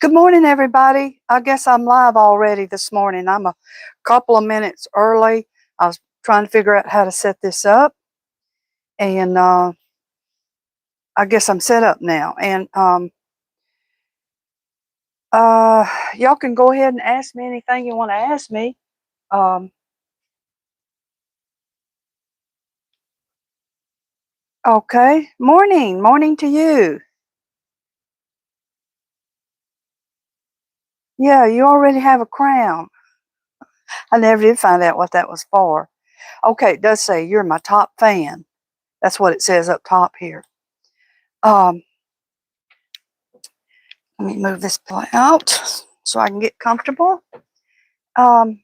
Good morning, everybody. I guess I'm live already this morning. I'm a couple of minutes early. I was trying to figure out how to set this up, and I guess I'm set up now. And y'all can go ahead and ask me anything you want to ask me. Um, okay. Morning to you. Yeah, you already have a crown. I never did find out what that was for. Okay, it does say you're my top fan. That's what it says up top here. Um, Let me move this plate out so I can get comfortable. Um,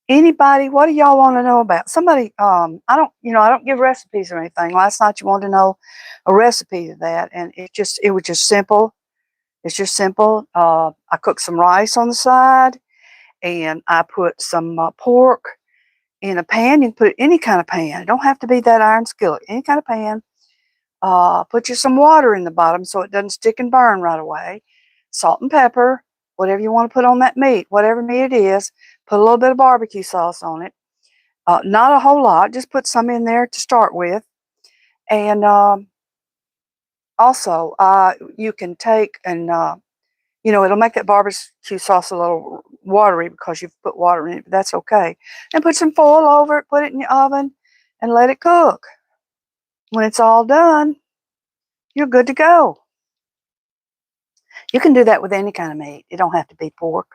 Anybody, what do y'all want to know about? Somebody, I don't give recipes or anything. Last night you wanted to know a recipe of that, and it was just simple. It's just simple. I cooked some rice on the side, and I put some pork in a pan. You can put any kind of pan. It don't have to be that iron skillet. Any kind of pan. Put you some water in the bottom so it doesn't stick and burn right away. Salt and pepper, whatever you want to put on that meat, whatever meat it is. Put a little bit of barbecue sauce on it. Not a whole lot, just put some in there to start with. And also, you can take and, it'll make that barbecue sauce a little watery because you've put water in it, but that's okay. And put some foil over it, put it in your oven, and let it cook. When it's all done, you're good to go. You can do that with any kind of meat. It don't have to be pork.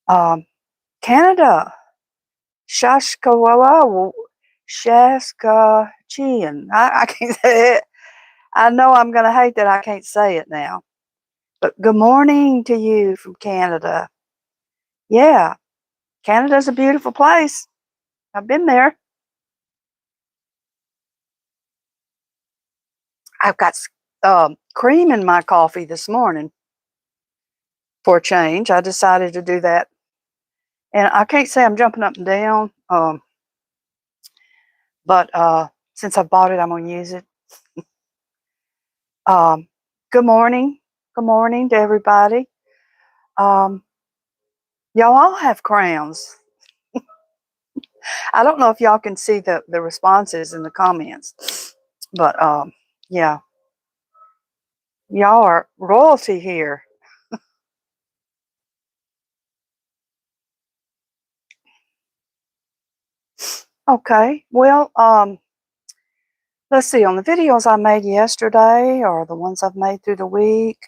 Um, Canada, Shashkawawa, Shaskatchewan. I can't say it. I know I'm going to hate that I can't say it now. But good morning to you from Canada. Yeah, Canada's a beautiful place. I've been there. I've got cream in my coffee this morning for a change. I decided to do that. And I can't say I'm jumping up and down, but since I bought it, I'm going to use it. Um, Good morning. Good morning to everybody. Um, Y'all all have crowns. I don't know if y'all can see the responses in the comments, but yeah, y'all are royalty here. Okay, well, let's see. On the videos I made yesterday or the ones I've made through the week,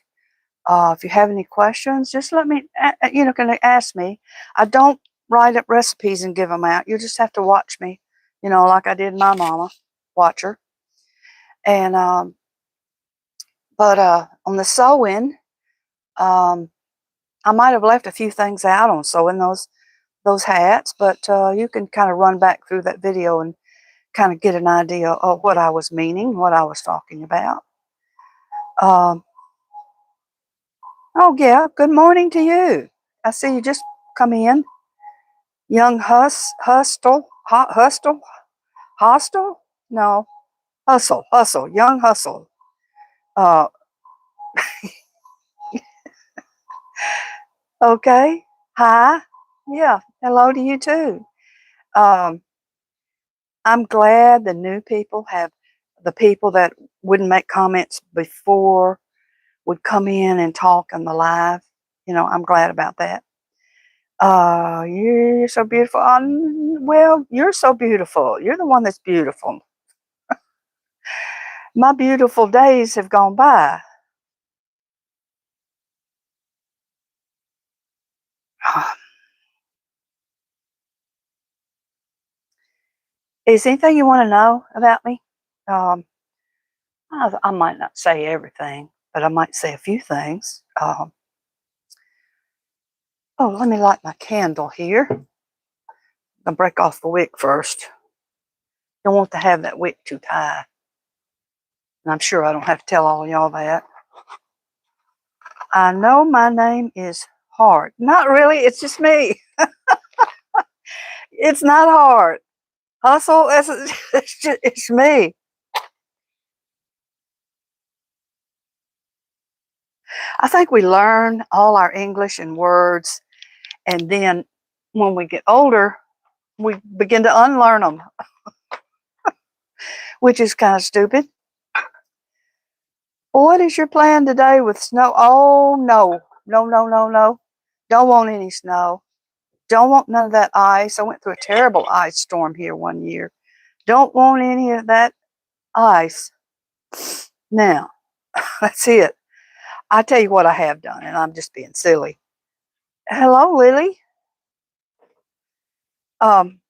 if you have any questions, just let me, can ask me. I don't write up recipes and give them out. You just have to watch me, like I did my mama. Watch her. And, but on the sewing, um, I might have left a few things out on sewing those hats, but you can kind of run back through that video and kind of get an idea of what I was meaning, what I was talking about. Um, oh yeah, good morning to you. I see you just come in. Young Hustle? No, Hustle, Young Hustle. Uh, okay, hi, yeah, hello to you too. Um, I'm glad the people that wouldn't make comments before would come in and talk on the live. I'm glad about that. You're so beautiful. Well, you're so beautiful. You're the one that's beautiful. My beautiful days have gone by. Is anything you want to know about me? Um, I might not say everything, but I might say a few things. Oh, let me light my candle here. I'll break off the wick first. Don't want to have that wick too tight. And I'm sure I don't have to tell all y'all that. I know my name is hard. Not really, it's just me. It's not hard. Hustle, it's me. I think we learn all our English and words, and then when we get older, we begin to unlearn them, which is kind of stupid. What is your plan today with snow? Oh, no. No, no, no, no. Don't want any snow. Don't want none of that ice. I went through a terrible ice storm here one year. Don't want any of that ice. Now, that's it. I tell you what I have done, and I'm just being silly. Hello, Lily. Um,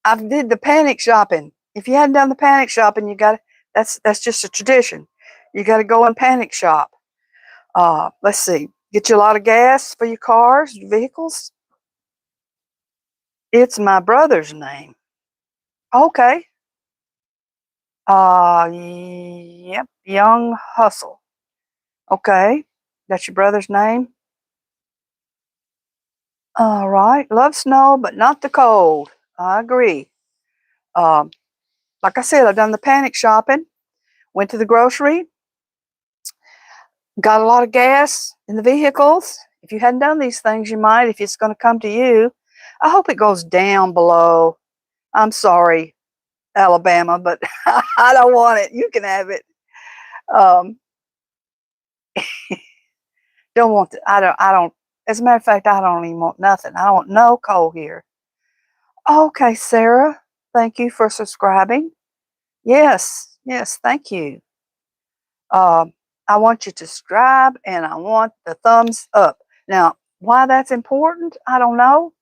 I did the panic shopping. If you hadn't done the panic shopping, you got that's just a tradition. You got to go and panic shop. Let's see. Get you a lot of gas for your cars, your vehicles. It's my brother's name. Okay. Yep. Young Hustle. Okay. That's your brother's name. All right. Love snow, but not the cold. I agree. Um, like I said, I've done the panic shopping. Went to the grocery. Got a lot of gas in the vehicles. If you hadn't done these things, you might if it's going to come to you. I hope it goes down below. I'm sorry, Alabama, but I don't want it. You can have it. Um, don't want to, I don't, as a matter of fact, I don't even want nothing. I don't want no coal here. Okay, Sarah, thank you for subscribing. Yes, yes, thank you. Um, I want you to subscribe and I want the thumbs up. Now, why that's important, I don't know.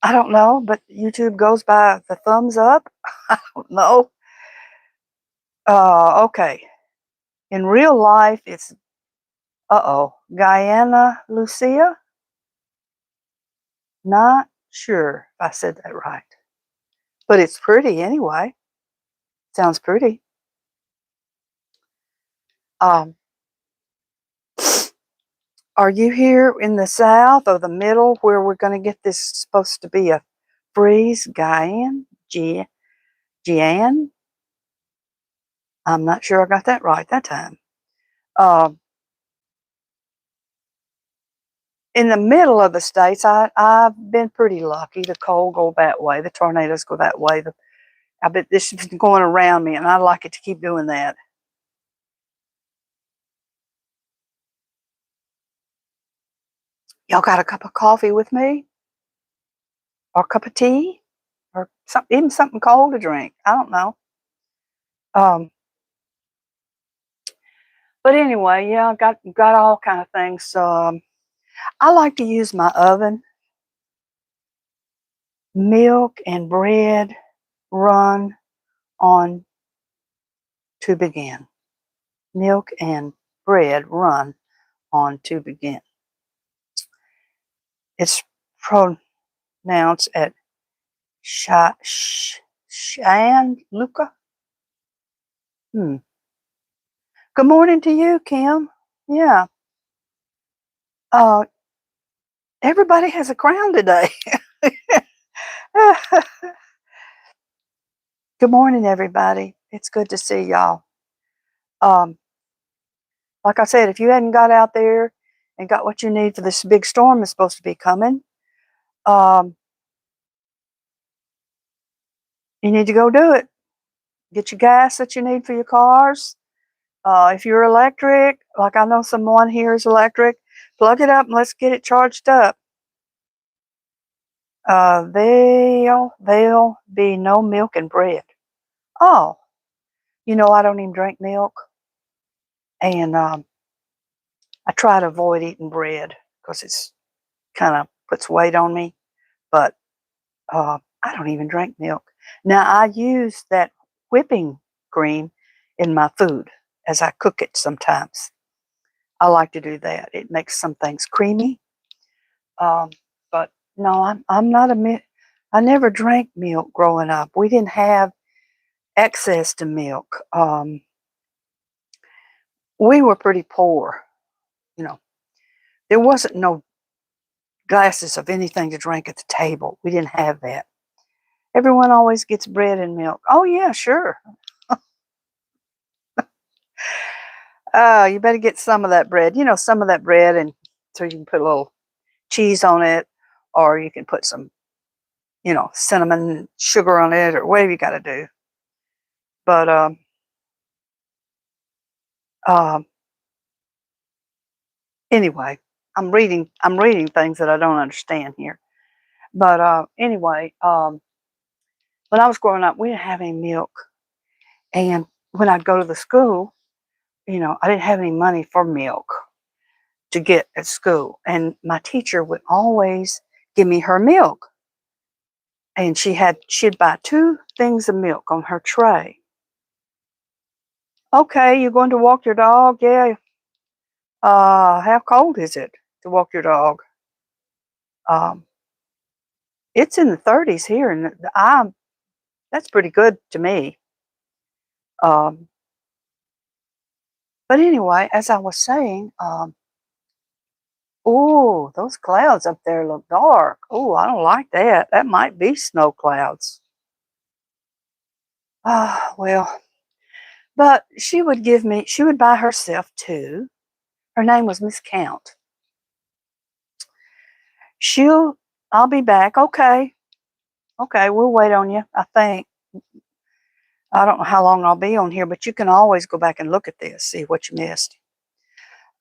I don't know, but YouTube goes by the thumbs up. I don't know. Okay. In real life, it's, Guyana Lucia? Not sure if I said that right. But it's pretty anyway. Sounds pretty. Um, are you here in the south or the middle where we're going to get this supposed to be a freeze? Guyana? Gian? I'm not sure I got that right that time. Um, in the middle of the states, I've been pretty lucky. The cold go that way. The tornadoes go that way. I bet this has been going around me, and I like it to keep doing that. Y'all got a cup of coffee with me? Or a cup of tea? Or even something cold to drink? I don't know. Um, but anyway, yeah, I got all kind of things. I like to use my oven. Milk and bread run on to begin. Milk and bread run on to begin. It's pronounced at Shan Luca. Good morning to you, Kim. Yeah. Uh, everybody has a crown today. Good morning, everybody. It's good to see y'all. Um, like I said, if you hadn't got out there and got what you need for this big storm that's supposed to be coming, um, you need to go do it. Get your gas that you need for your cars. If you're electric, like I know someone here is electric, plug it up and let's get it charged up. There'll be no milk and bread. Oh, I don't even drink milk, and I try to avoid eating bread because it's kind of puts weight on me. But I don't even drink milk. Now I use that whipping cream in my food as I cook it sometimes. I like to do that. It makes some things creamy. But no, I'm not I never drank milk growing up. We didn't have access to milk. We were pretty poor. You know, there wasn't no glasses of anything to drink at the table. We didn't have that. Everyone always gets bread and milk. Oh yeah, sure. You better get some of that bread. You know, some of that bread, and so you can put a little cheese on it, or you can put some, you know, cinnamon sugar on it, or whatever you got to do. But um, anyway, I'm reading things that I don't understand here. But anyway, when I was growing up, we didn't have any milk, and when I'd go to the school, you know, I didn't have any money for milk to get at school, and my teacher would always give me her milk, and she'd buy 2 things of milk on her tray. Okay, you're going to walk your dog? Yeah. How cold is it to walk your dog? Um, it's in the 30s here, and that's pretty good to me. Um, but anyway, as I was saying, oh, those clouds up there look dark. Oh, I don't like that. That might be snow clouds. Ah, well, but she would buy herself 2. Her name was Miss Count. She'll, I'll be back. Okay. Okay, we'll wait on you, I think. I don't know how long I'll be on here, but you can always go back and look at this, see what you missed.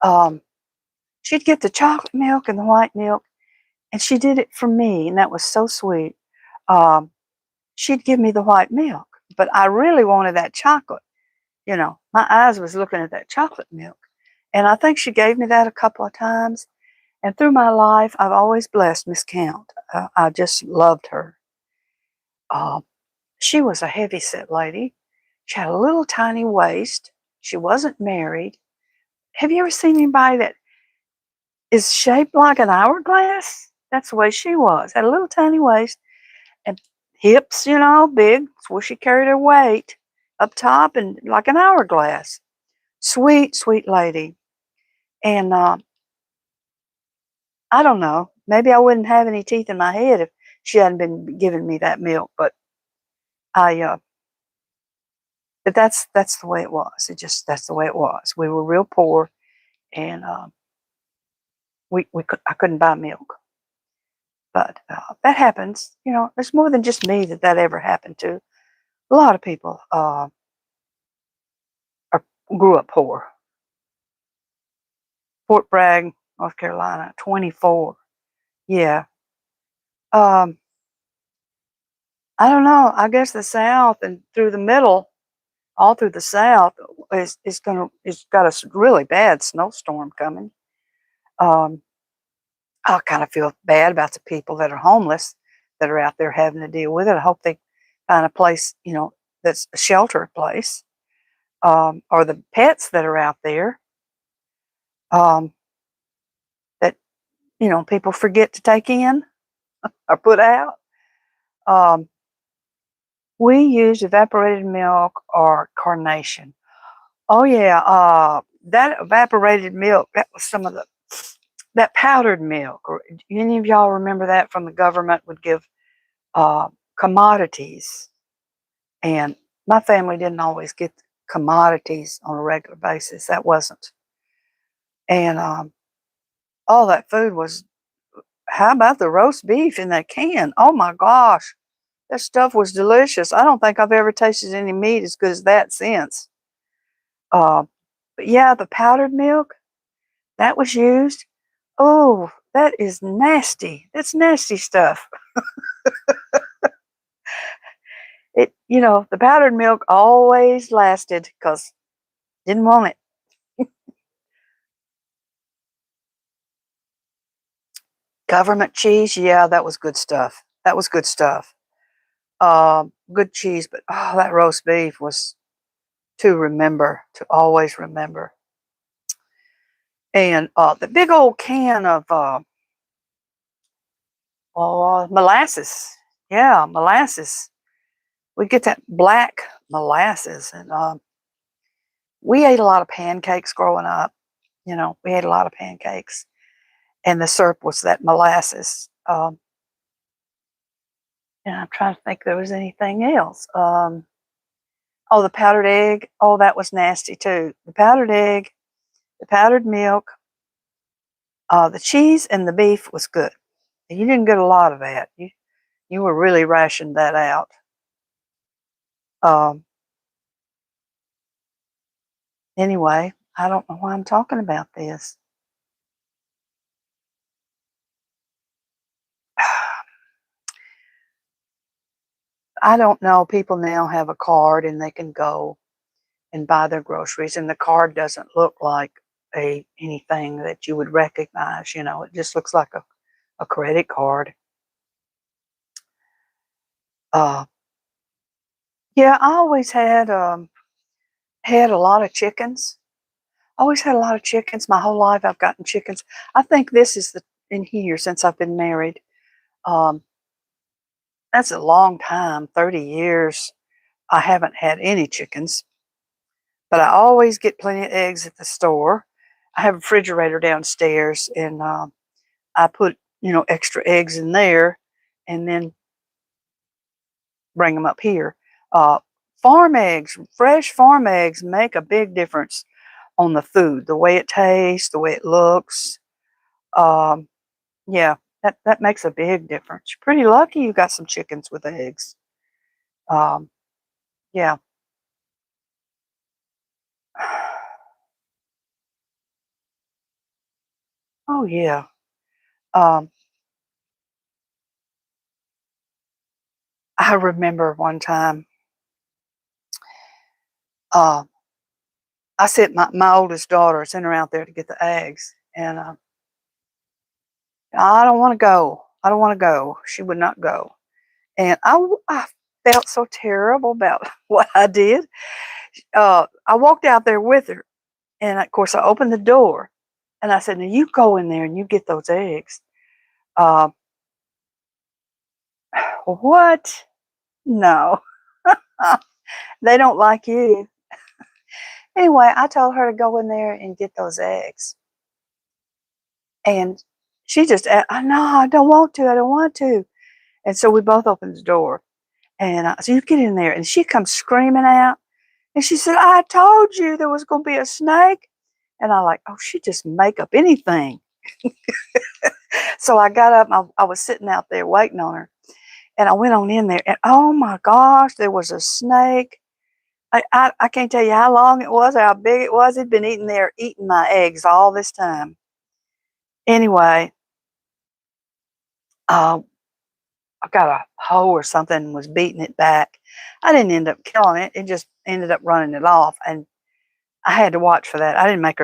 Um, she'd get the chocolate milk and the white milk, and she did it for me, and that was so sweet. Um, she'd give me the white milk, but I really wanted that chocolate. You know, my eyes was looking at that chocolate milk, and I think she gave me that a couple of times. And through my life, I've always blessed Miss Count. I just loved her. Um, she was a heavy-set lady. She had a little tiny waist. She wasn't married. Have you ever seen anybody that is shaped like an hourglass? That's the way she was. Had a little tiny waist and hips, you know, big. That's where she carried her weight up top and like an hourglass. Sweet, sweet lady. And I don't know. Maybe I wouldn't have any teeth in my head if she hadn't been giving me that milk. But I, but that's the way it was. That's the way it was. We were real poor, and I couldn't buy milk. But that happens. You know, there's more than just me that ever happened to. A lot of people grew up poor. Fort Bragg, North Carolina, 24. Yeah. Um, I don't know. I guess the South and through the middle, all through the South, is got a really bad snowstorm coming. Um, I kind of feel bad about the people that are homeless that are out there having to deal with it. I hope they find a place, you know, that's a shelter place, or the pets that are out there, um, that, you know, people forget to take in or put out. Um, we use evaporated milk or carnation. Oh yeah, that evaporated milk, that was some of that powdered milk. Or any of y'all remember that from the government would give uh, commodities, and my family didn't always get commodities on a regular basis. That wasn't, and all that food was. How about the roast beef in that can? Oh my gosh, that stuff was delicious. I don't think I've ever tasted any meat as good as that since. Uh, but yeah, the powdered milk that was used. Oh, that is nasty. That's nasty stuff. It, you know, the powdered milk always lasted because didn't want it. Government cheese, yeah, that was good stuff. That was good stuff. Good cheese, but oh, that roast beef was to remember, to always remember. And the big old can of molasses. Yeah, molasses. We get that black molasses, and we ate a lot of pancakes growing up. You know, we ate a lot of pancakes, and the syrup was that molasses. And I'm trying to think if there was anything else. Oh, the powdered egg. Oh, that was nasty too. The powdered egg. the powdered milk, the cheese and the beef was good. You didn't get a lot of that. You were really rationed that out. Um, anyway, I don't know why I'm talking about this. I don't know. People now have a card and they can go and buy their groceries, and the card doesn't look like anything that you would recognize. It just looks like a credit card. Uh, yeah, I always had a lot of chickens. Always had a lot of chickens. My whole life I've gotten chickens. I think this is in here since I've been married. Um, that's a long time, 30 years. I haven't had any chickens, but I always get plenty of eggs at the store. I have a refrigerator downstairs, and I put extra eggs in there, and then bring them up here. Uh, Farm eggs, fresh farm eggs, make a big difference on the food, the way it tastes, the way it looks. Um, yeah, that makes a big difference. You're pretty lucky you got some chickens with eggs. Um, yeah. Oh yeah. Um, I remember one time. Uh, I sent my oldest daughter, sent her out there to get the eggs, and I don't want to go. I don't want to go. She would not go, and I felt so terrible about what I did. I walked out there with her, and of course I opened the door, and I said, "Now you go in there and you get those eggs." Uh, what? No, they don't like you. Anyway, I told her to go in there and get those eggs, and she just, no, I don't want to. I don't want to. And so we both opened the door, and I said, "You get in there." And she comes screaming out, and she said, "I told you there was going to be a snake." And I like, oh, she just make up anything. So I got up, and I was sitting out there waiting on her, and I went on in there, and oh my gosh, there was a snake. I can't tell you how long it was or how big it was. It'd been eating my eggs all this time. Anyway, uh, I got a hoe or something and was beating it back. I didn't end up killing it. It just ended up running it off, and I had to watch for that. I didn't make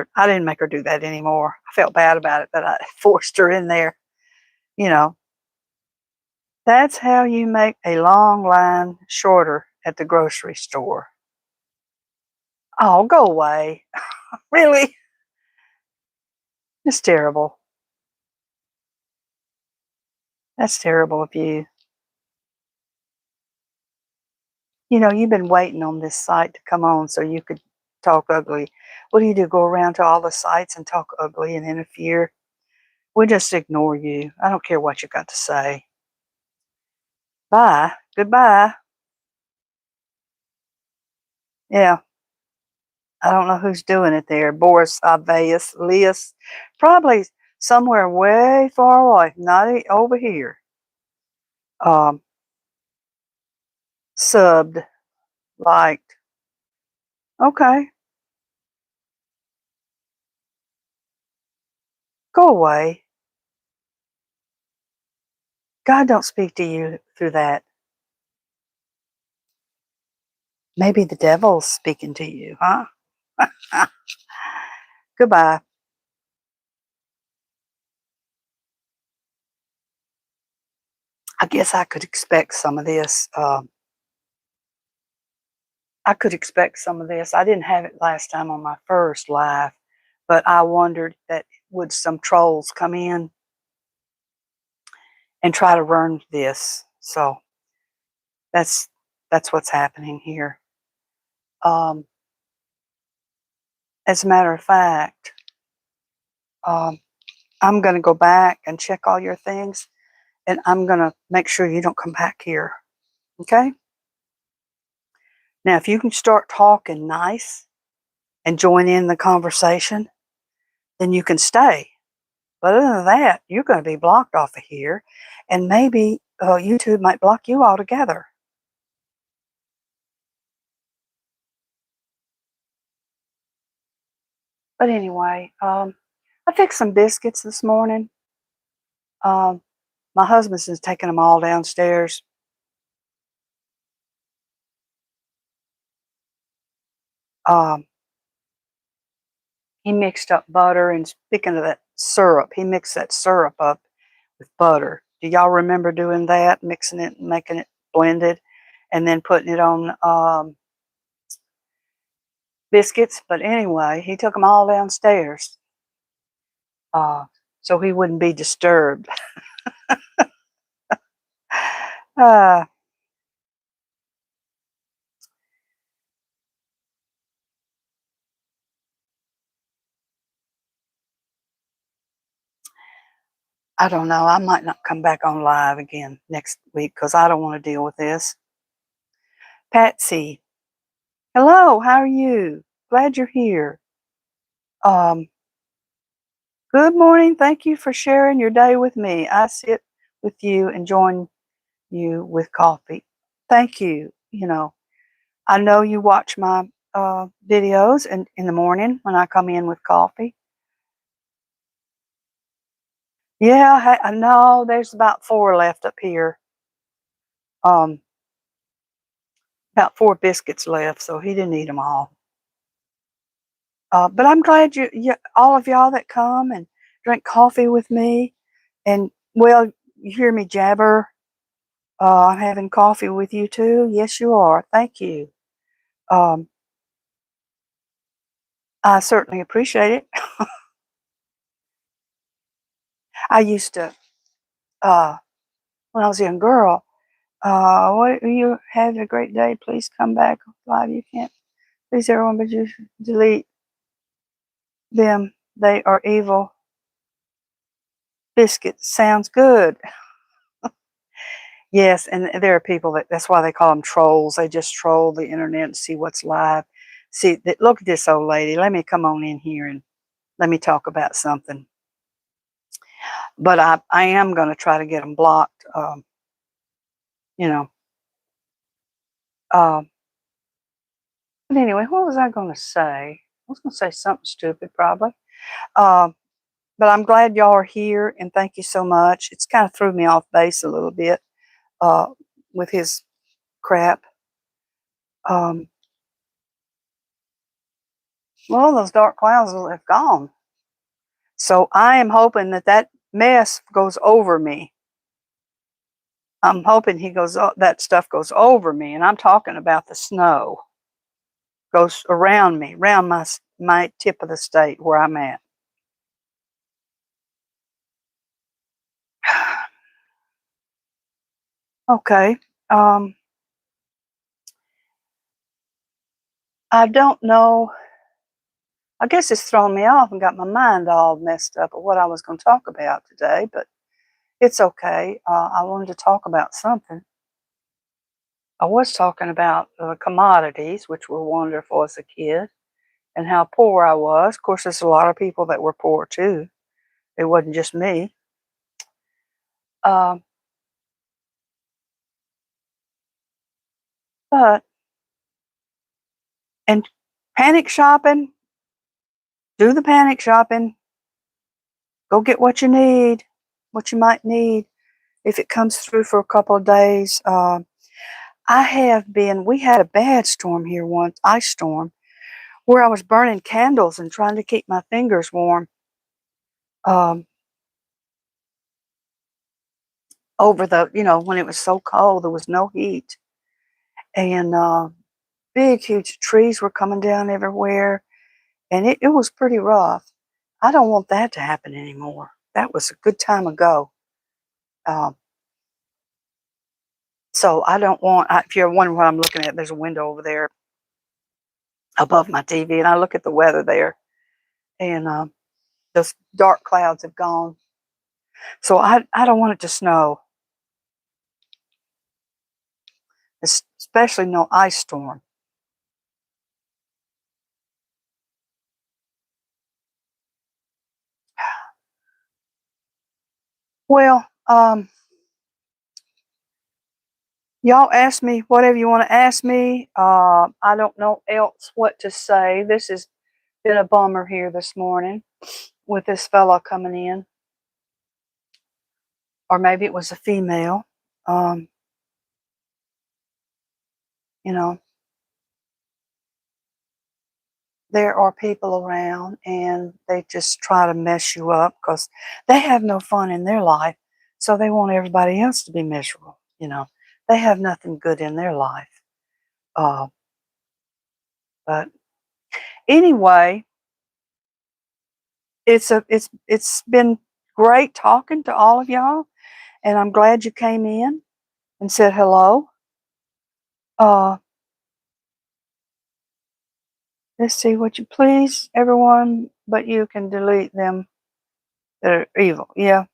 her do that anymore. I felt bad about it, but I forced her in there. You know, that's how you make a long line shorter at the grocery store. Oh, go away. Really? It's terrible. That's terrible of you. You've been waiting on this site to come on so you could talk ugly. What do? Go around to all the sites and talk ugly and interfere? We just ignore you. I don't care what you got to say. Bye. Goodbye. Yeah. I don't know who's doing it there. Boris Obvious, Lias, probably somewhere way far away, not over here. Um, Subbed, liked. Okay, go away. God don't speak to you through that. Maybe the devil's speaking to you, huh? Goodbye. I guess I could expect some of this. I could expect some of this. I didn't have it last time on my first live, but I wondered that would some trolls come in and try to run this. So that's that's what's happening here. Um, as a matter of fact, um, I'm going to go back and check all your things, and I'm going to make sure you don't come back here. Okay? Now, if you can start talking nice and join in the conversation, then you can stay. But other than that, you're going to be blocked off of here, and maybe YouTube might block you altogether. But anyway, I fixed some biscuits this morning. Um, my husband's just taking them all downstairs. Um, he mixed up butter, and speaking of that syrup, he mixed that syrup up with butter. Do y'all remember doing that, mixing it and making it blended, and then putting it on biscuits? But anyway, he took them all downstairs uh, so he wouldn't be disturbed. uh, I don't know. I might not come back on live again next week because I don't want to deal with this. Patsy, hello. How are you? Glad you're here. Um, Good morning. Thank you for sharing your day with me. I sit with you and join you with coffee. Thank you. I know you watch my videos in the morning when I come in with coffee. Yeah, I know there's about 4 left up here. Um, about 4 biscuits left, so he didn't eat them all. But I'm glad all of y'all that come and drink coffee with me, and well, you hear me jabber. I'm having coffee with you too. Yes, you are. Thank you. Um, I certainly appreciate it. I used to, uh, when I was a young girl, what you have a great day. Please come back live. You can't please everyone, but you delete them. They are evil. Biscuits sounds good. Yes, and there are people that's why they call them trolls. They just troll the internet and see what's live. See, look at this old lady. Let me come on in here and let me talk about something. But I am going to try to get them blocked. You know. Um, but anyway, what was I going to say? I was going to say something stupid, probably. Um, but I'm glad y'all are here, and thank you so much. It's kind of threw me off base a little bit uh, with his crap. Um, well, those dark clouds have gone. So I am hoping that mess goes over me. I'm hoping that stuff goes over me, and I'm talking about the snow goes around me, around my tip of the state where I'm at. Okay. I don't know. I guess it's thrown me off and got my mind all messed up of what I was going to talk about today, but it's okay. I wanted to talk about something. I was talking about commodities, which were wonderful as a kid, and how poor I was. Of course, there's a lot of people that were poor too. It wasn't just me. Um, but, and panic shopping, do the panic shopping, go get what you need, what you might need if it comes through for a couple of days. We had a bad storm here once, ice storm, where I was burning candles and trying to keep my fingers warm um, when it was so cold, there was no heat. And big, huge trees were coming down everywhere. And it was pretty rough. I don't want that to happen anymore. That was a good time ago. Um, so I don't want, if you're wondering what I'm looking at, there's a window over there above my TV, and I look at the weather there. And those dark clouds have gone. So I don't want it to snow, especially no ice storm. Well, y'all ask me whatever you want to ask me. I don't know else what to say. This has been a bummer here this morning with this fella coming in, or maybe it was a female. Um, you know, there are people around and they just try to mess you up because they have no fun in their life. So they want everybody else to be miserable. They have nothing good in their life. Uh, but anyway, it's been great talking to all of y'all, and I'm glad you came in and said hello. Uh, let's see, would you please, everyone, but you can delete them that are evil. Yeah,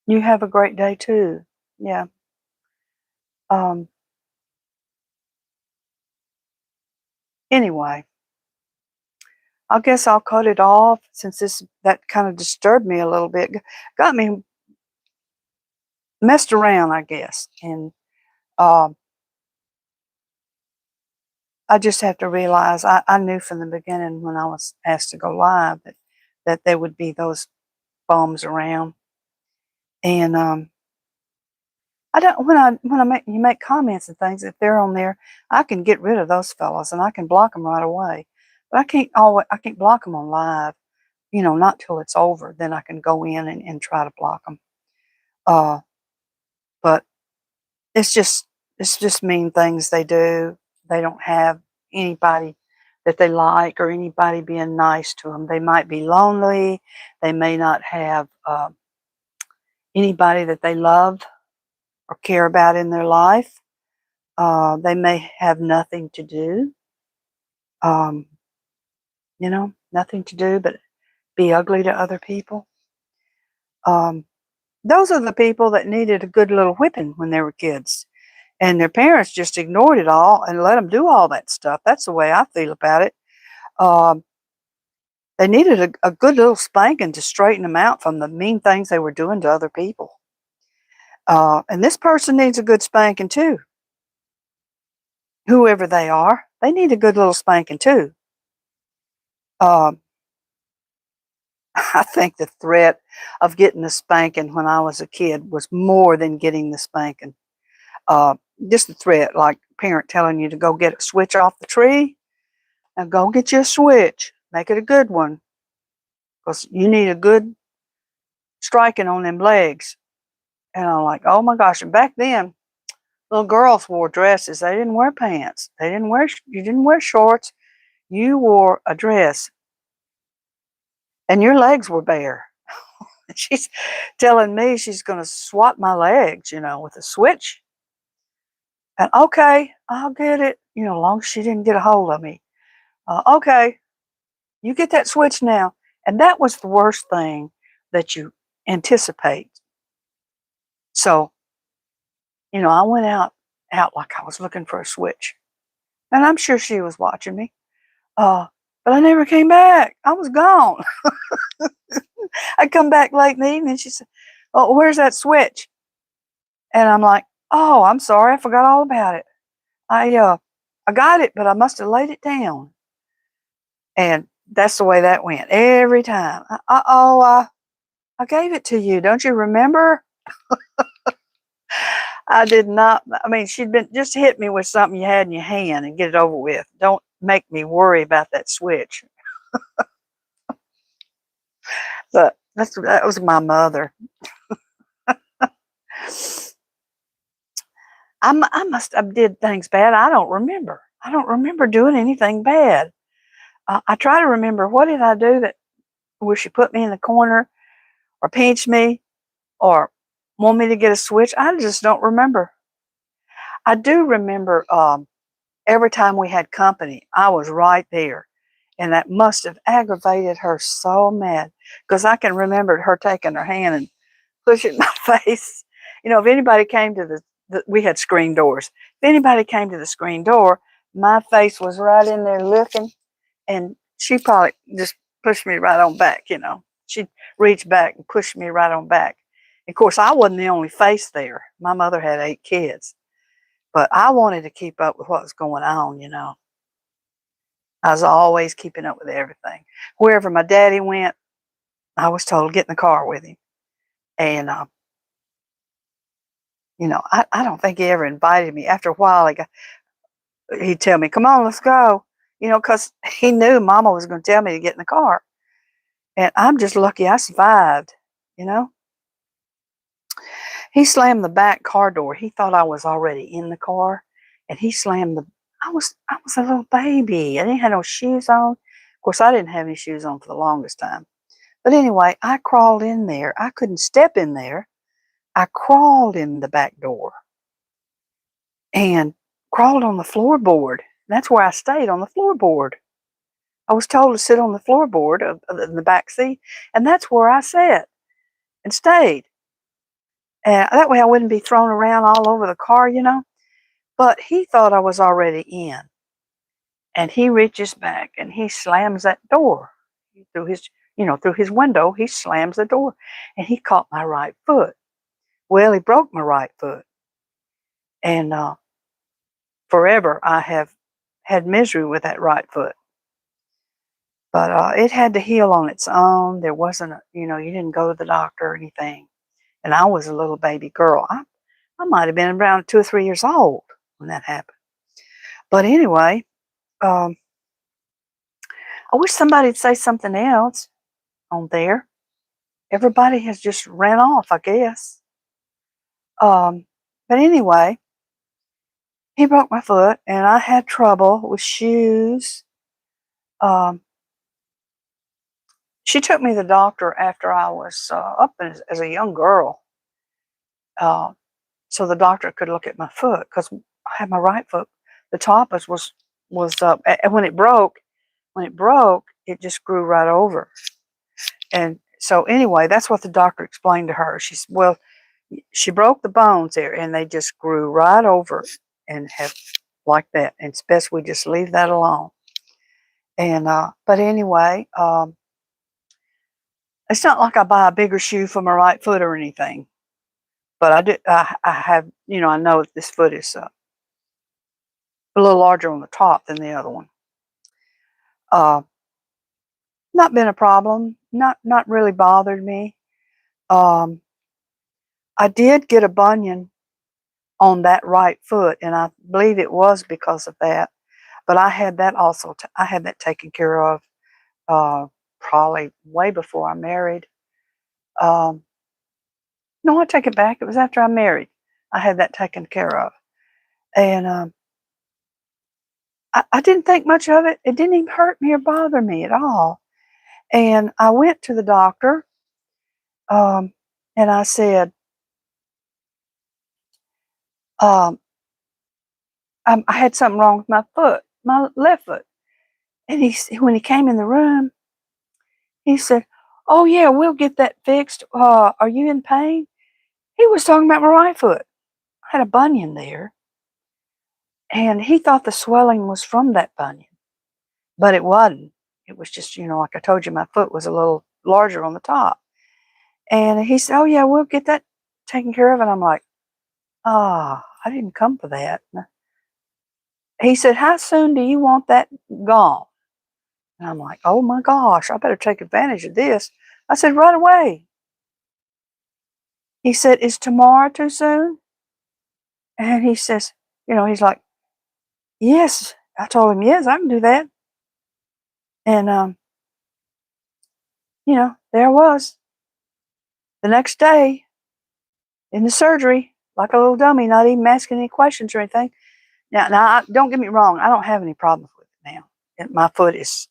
you have a great day too. Yeah. Um, anyway, I guess I'll cut it off since that kind of disturbed me a little bit, got me messed around, I guess, and um, I just have to realize I knew from the beginning when I was asked to go live that there would be those bombs around, and I don't when I make you make comments and things, if they're on there, I can get rid of those fellows and I can block them right away, but I can't block them on live, not till it's over. Then I can go in and try to block them. Uh, but it's just mean things they do. They don't have anybody that they like or anybody being nice to them. They might be lonely. They may not have anybody that they love or care about in their life. They may have nothing to do. Um, nothing to do but be ugly to other people. Um, those are the people that needed a good little whipping when they were kids. And their parents just ignored it all and let them do all that stuff. That's the way I feel about it. Um, they needed a good little spanking to straighten them out from the mean things they were doing to other people. And this person needs a good spanking too. Whoever they are, they need a good little spanking too. Um, I think the threat of getting the spanking when I was a kid was more than getting the spanking. Uh, just the threat, like a parent telling you to go get a switch off the tree. Now go get you a switch. Make it a good one. Because you need a good striking on them legs. And I'm like, oh my gosh. And back then, little girls wore dresses. They didn't wear pants. You didn't wear shorts. You wore a dress. And your legs were bare. She's telling me she's going to swat my legs, with a switch. And okay, I'll get it, as long as she didn't get a hold of me. Okay, you get that switch now. And that was the worst thing that you anticipate. So, I went out like I was looking for a switch. And I'm sure she was watching me. But I never came back. I was gone. I come back late in the evening. She said, oh, where's that switch? And I'm like, oh, I'm sorry. I forgot all about it. I got it, but I must have laid it down. And that's the way that went every time. I gave it to you. Don't you remember? I did not. I mean, she'd been just hit me with something you had in your hand and get it over with. Don't make me worry about that switch. But that was my mother. I must have did things bad. I don't remember. I don't remember doing anything bad. I try to remember, what did I do that where she put me in the corner or pinched me or want me to get a switch? I just don't remember. I do remember every time we had company, I was right there. And that must have aggravated her so mad, because I can remember her taking her hand and pushing my face. If anybody came to we had screen doors. If anybody came to the screen door, my face was right in there looking, and she probably just pushed me right on back. she'd reach back and push me right on back. Of course, I wasn't the only face there. My mother had 8 kids, but I wanted to keep up with what was going on, you know. I was always keeping up with everything. Wherever my daddy went, I was told to get in the car with him. And, you know, I don't think he ever invited me. After a while, he'd tell me, come on, let's go. You know, because he knew Mama was going to tell me to get in the car. And I'm just lucky I survived, you know. He slammed the back car door. He thought I was already in the car. And he slammed I was a little baby. I didn't have no shoes on. Of course, I didn't have any shoes on for the longest time. But anyway, I crawled in there. I couldn't step in there. I crawled in the back door and crawled on the floorboard. That's where I stayed, on the floorboard. I was told to sit on the floorboard in the back seat, and that's where I sat and stayed. And that way I wouldn't be thrown around all over the car, you know. But he thought I was already in. And he reaches back and he slams that door through through his window. He slams the door and he caught my right foot. Well, he broke my right foot. And forever I have had misery with that right foot. But it had to heal on its own. There wasn't, you didn't go to the doctor or anything. And I was a little baby girl. I might have been around 2 or 3 years old when that happened. But anyway, I wish somebody'd say something else on there. Everybody has just ran off, I guess. But anyway, he broke my foot, and I had trouble with shoes. She took me to the doctor after I was up as a young girl, so the doctor could look at my foot because I had my right foot. The top was and when it broke, it just grew right over. And so anyway, that's what the doctor explained to her. She said, well, she broke the bones there, and they just grew right over and have like that. And it's best we just leave that alone. And but anyway, it's not like I buy a bigger shoe for my right foot or anything. But I do. I have, I know that this foot is a little larger on the top than the other one. Not been a problem. Not really bothered me. I did get a bunion on that right foot, and I believe it was because of that. But I had that also. I had that taken care of probably way before I married. No, I take it back. It was after I married. I had that taken care of, and I didn't think much of it. It didn't even hurt me or bother me at all. And I went to the doctor, and I said, um, I had something wrong with my foot, my left foot. And when he came in the room, he said, "Oh yeah, we'll get that fixed. Are you in pain?" He was talking about my right foot. I had a bunion there, and he thought the swelling was from that bunion, but it wasn't. It was just, like I told you, my foot was a little larger on the top. And he said, "Oh yeah, we'll get that taken care of." And I'm like, "Ah, I didn't come for that." He said, "How soon do you want that gone?" And I'm like, "Oh my gosh, I better take advantage of this." I said, "Right away." He said, "Is tomorrow too soon?" And he says, he's like, "Yes." I told him, "Yes, I can do that." And, there I was the next day in the surgery, like a little dummy, not even asking any questions or anything. Now, don't get me wrong. I don't have any problems with it now. My foot is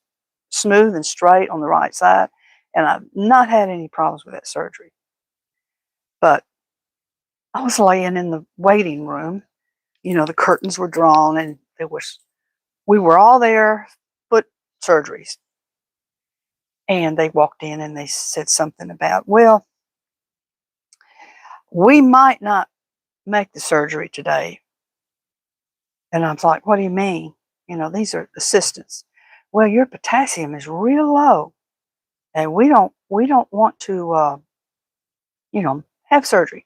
smooth and straight on the right side, and I've not had any problems with that surgery. But I was laying in the waiting room. The curtains were drawn, and we were all there, foot surgeries. And they walked in and they said something about, well, we might not make the surgery today. And I was like, what do you mean? These are assistants. Well, your potassium is real low. and we don't want to, have surgery.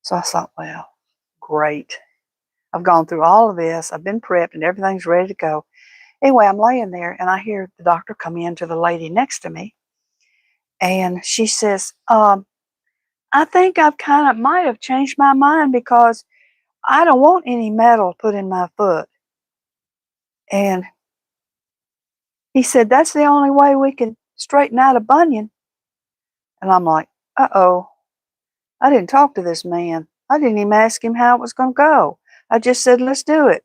So I thought, well, great. I've gone through all of this. I've been prepped and everything's ready to go. Anyway, I'm laying there and I hear the doctor come in to the lady next to me. And she says, I think I've kind of might have changed my mind because I don't want any metal put in my foot. And he said, that's the only way we can straighten out a bunion. And I'm like, uh-oh, I didn't talk to this man. I didn't even ask him how it was going to go. I just said, let's do it.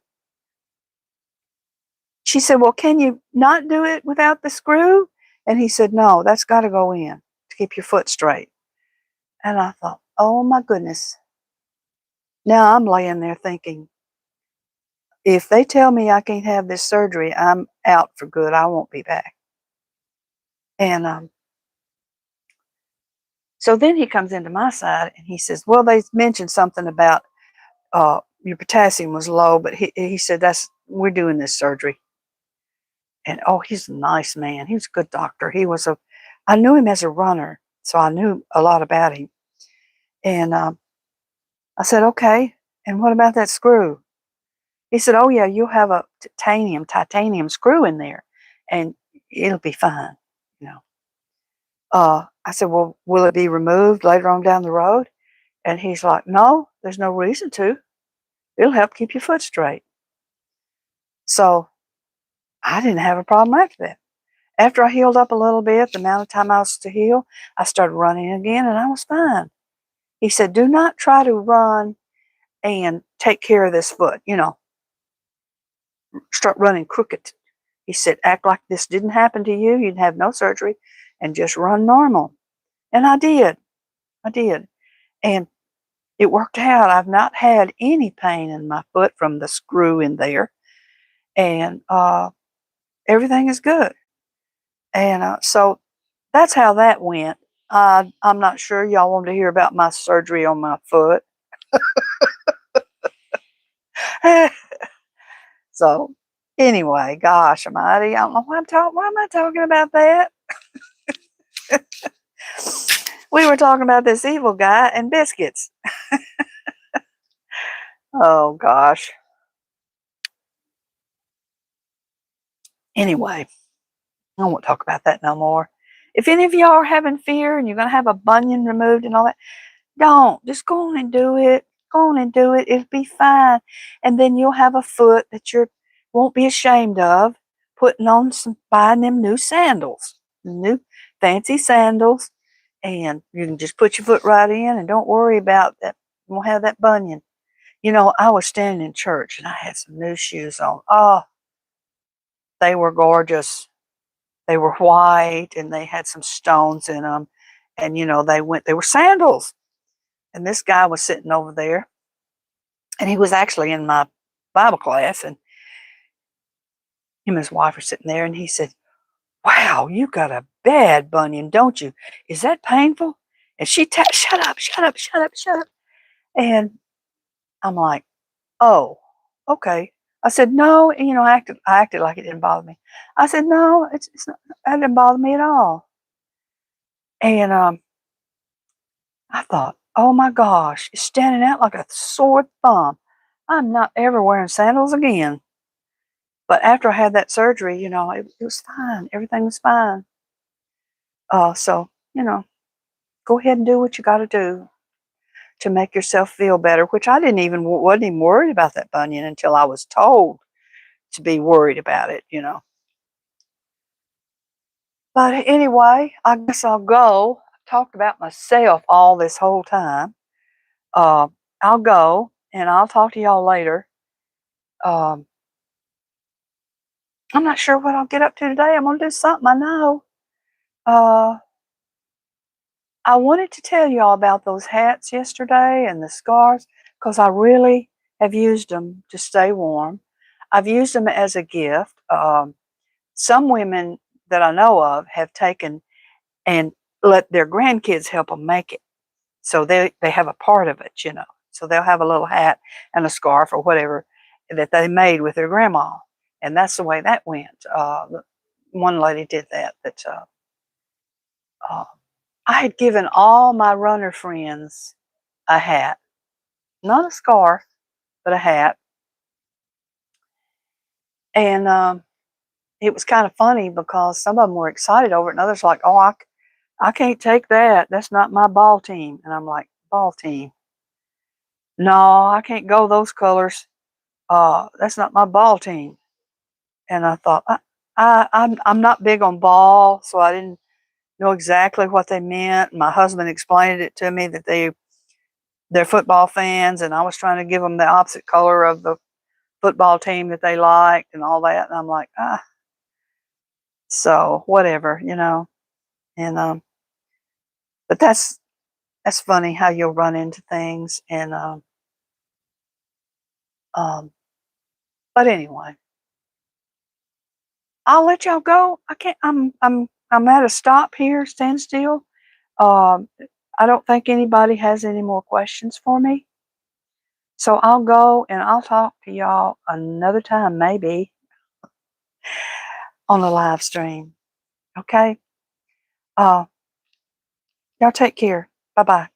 She said, well, can you not do it without the screw? And he said, no, that's got to go in to keep your foot straight. And I thought, oh my goodness. Now I'm laying there thinking, if they tell me I can't have this surgery, I'm out for good. I won't be back. And so then he comes into my side and he says, well, they mentioned something about your potassium was low, but he said, we're doing this surgery. And oh, he's a nice man. He was a good doctor. I knew him as a runner, so I knew a lot about him. And I said, okay, and what about that screw? He said, oh yeah, you'll have a titanium screw in there and it'll be fine, you know. I said, well, will it be removed later on down the road? And he's like, no, there's no reason to. It'll help keep your foot straight. So I didn't have a problem after that. After I healed up a little bit, the amount of time I was to heal, I started running again and I was fine. He said, do not try to run and take care of this foot, start running crooked. He said, act like this didn't happen to you. You'd have no surgery and just run normal. And I did. And it worked out. I've not had any pain in my foot from the screw in there. And everything is good. And so that's how that went. I'm not sure y'all want to hear about my surgery on my foot. So anyway, gosh almighty, I don't know why why am I talking about that? We were talking about this evil guy and biscuits. Oh gosh. Anyway, I won't talk about that no more. If any of y'all are having fear and you're going to have a bunion removed and all that, don't. Just go on and do it. Go on and do it. It'll be fine. And then you'll have a foot that you won't be ashamed of buying them new sandals, new fancy sandals. And you can just put your foot right in and don't worry about that. You won't have that bunion. I was standing in church and I had some new shoes on. Oh, they were gorgeous. They were white and they had some stones in them. And, they were sandals. And this guy was sitting over there. And he was actually in my Bible class. And him and his wife were sitting there. And he said, wow, you got a bad bunion, don't you? Is that painful? And she shut up. And I'm like, oh, okay. I said, no, I acted like it didn't bother me. I said, no, it's not, that didn't bother me at all. And I thought, oh my gosh, it's standing out like a sore thumb. I'm not ever wearing sandals again. But after I had that surgery, it was fine. Everything was fine. So, go ahead and do what you got to do to make yourself feel better, which I wasn't even worried about that bunion until I was told to be worried about it, But anyway, I guess I'll go. I've talked about myself all this whole time. Uh, I'll go and I'll talk to y'all later. Um, I'm not sure what I'll get up to today. I'm going to do something, I know. Uh, I wanted to tell y'all about those hats yesterday and the scarves because I really have used them to stay warm. I've used them as a gift. Some women that I know of have taken and let their grandkids help them make it. So they have a part of it, So they'll have a little hat and a scarf or whatever that they made with their grandma. And that's the way that went. One lady did that. Uh, I had given all my runner friends a hat, not a scarf, but a hat. And it was kind of funny because some of them were excited over it, and others were like, "Oh, I can't take that. That's not my ball team." And I'm like, "Ball team? No, I can't go those colors. That's not my ball team." And I thought, I'm not big on ball, so I didn't know exactly what they meant. My husband explained it to me that they're football fans, and I was trying to give them the opposite color of the football team that they liked and all that. And I'm like, so whatever, you know. And but that's funny how you'll run into things. And um, but anyway, I'll let y'all go. I can't. I'm at a stop here. Stand still. Um, I don't think anybody has any more questions for me. So I'll go and I'll talk to y'all another time, maybe on the live stream. Okay? Uh, y'all take care. Bye bye.